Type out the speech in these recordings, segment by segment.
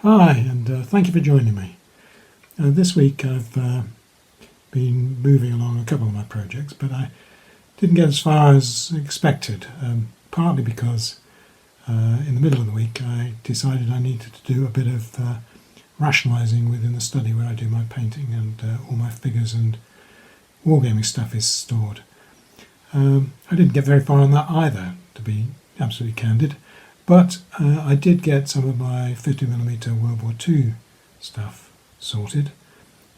Hi, and thank you for joining me. This week I've been moving along a couple of my projects, but I didn't get as far as expected, partly because in the middle of the week I decided I needed to do a bit of rationalising within the study where I do my painting and all my figures and wargaming stuff is stored. I didn't get very far on that either, to be absolutely candid. But I did get some of my 50mm World War II stuff sorted,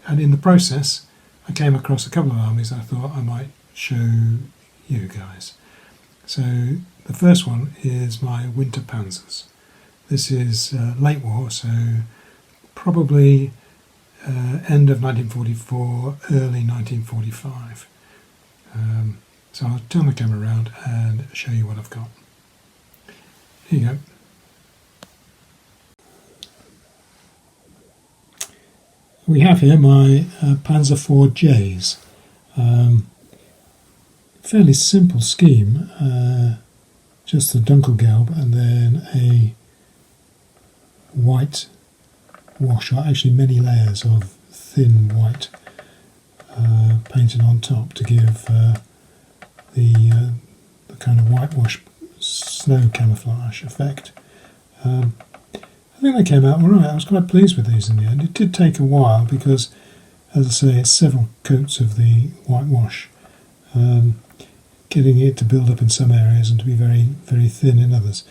and in the process I came across a couple of armies I thought I might show you guys. So the first one is my Winter Panzers. This is late war, so probably end of 1944, early 1945. So I'll turn the camera around and show you what I've got. Here you go. We have here my Panzer Js. Fairly simple scheme, just the Dunkelgelb and then a white wash, or actually many layers of thin white painted on top to give the kind of whitewash snow camouflage effect. I think they came out alright. I was quite pleased with these in the end. It did take a while because, as I say, it's several coats of the whitewash, getting it to build up in some areas and to be very, very thin in others.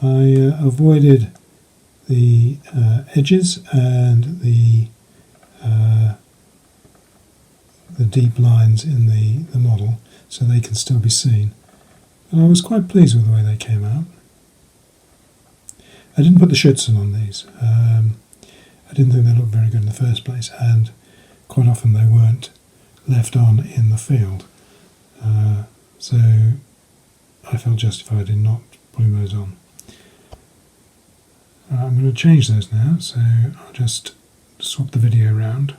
I avoided the edges and the deep lines in the model, so they can still be seen. And I was quite pleased with the way they came out. I didn't put the Schützen on these. I didn't think they looked very good in the first place, and quite often they weren't left on in the field. So I felt justified in not putting those on. I'm going to change those now, so I'll just swap the video around.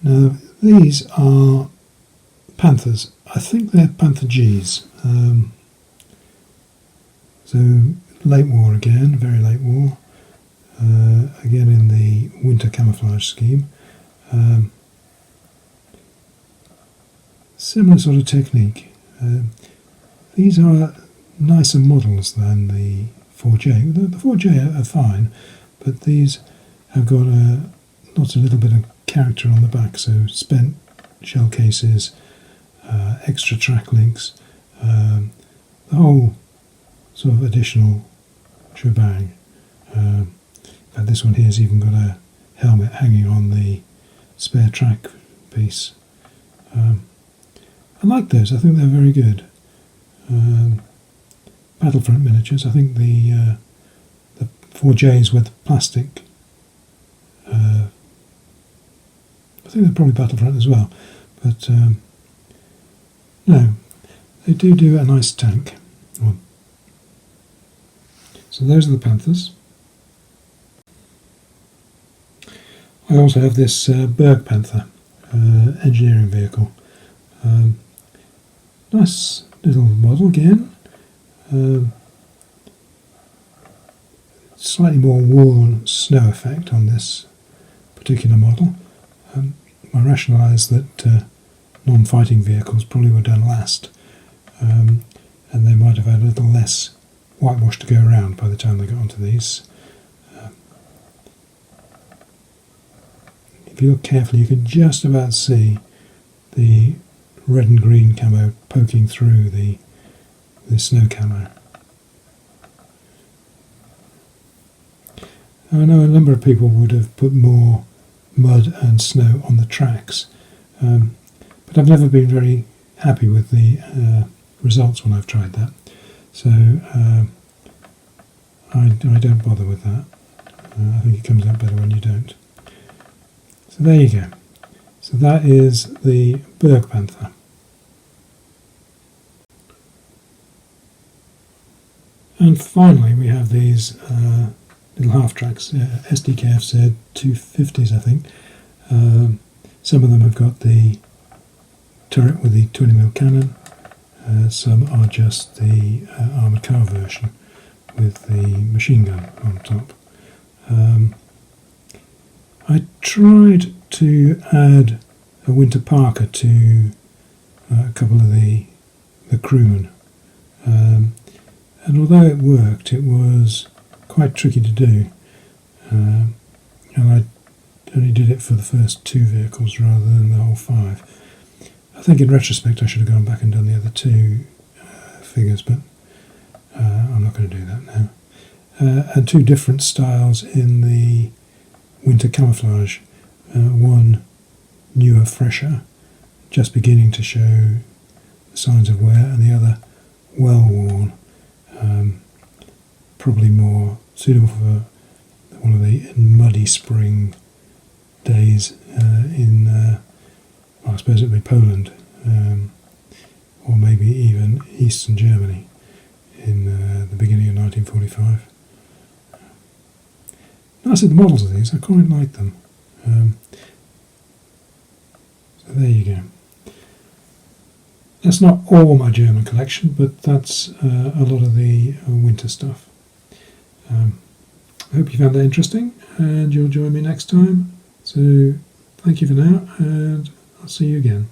Now these are Panthers. I think they're Panzer Gs. So late war again, very late war. Again in the winter camouflage scheme. Similar sort of technique. These are nicer models than the 4J. The 4J are fine, but these have got lots of little bit of character on the back. So spent shell cases, extra track links, the whole sort of additional shebang. In fact, this one here has even got a helmet hanging on the spare track piece. I like those. I think they're very good. Battlefront miniatures. I think the 4Js with plastic. I think they're probably Battlefront as well, but no, they do a nice tank. So those are the Panthers. I also have this Burg Panther engineering vehicle. Nice little model again. Slightly more worn snow effect on this particular model. I rationalised that non-fighting vehicles probably were done last, and they might have had a little less whitewash to go around by the time they got onto these. If you look carefully, you can just about see the red and green camo poking through the snow camo. I know a number of people would have put more mud and snow on the tracks, but I've never been very happy with the results when I've tried that. So I don't bother with that. I think it comes out better when you don't. So there you go. So that is the Burg Panther. And finally we have these little half tracks, SKDF said 250s I think. Some of them have got the turret with the 20mm cannon, some are just the armoured car version. with the machine gun on top. I tried to add a winter parka to a couple of the crewmen, and although it worked, it was quite tricky to do, and I only did it for the first 2 vehicles rather than the whole 5. I think in retrospect I should have gone back and done the other 2 figures, but I'm not going to do that now. And 2 different styles in the winter camouflage, one newer, fresher, just beginning to show signs of wear, and the other well worn, probably more suitable for one of the muddy spring days in, I suppose it would be Poland, or maybe even Eastern Germany in the beginning of 1945. I said the models of these, I quite like them. So there you go. That's not all my German collection, but that's a lot of the winter stuff. I hope you found that interesting, and you'll join me next time. So thank you for now, and I'll see you again.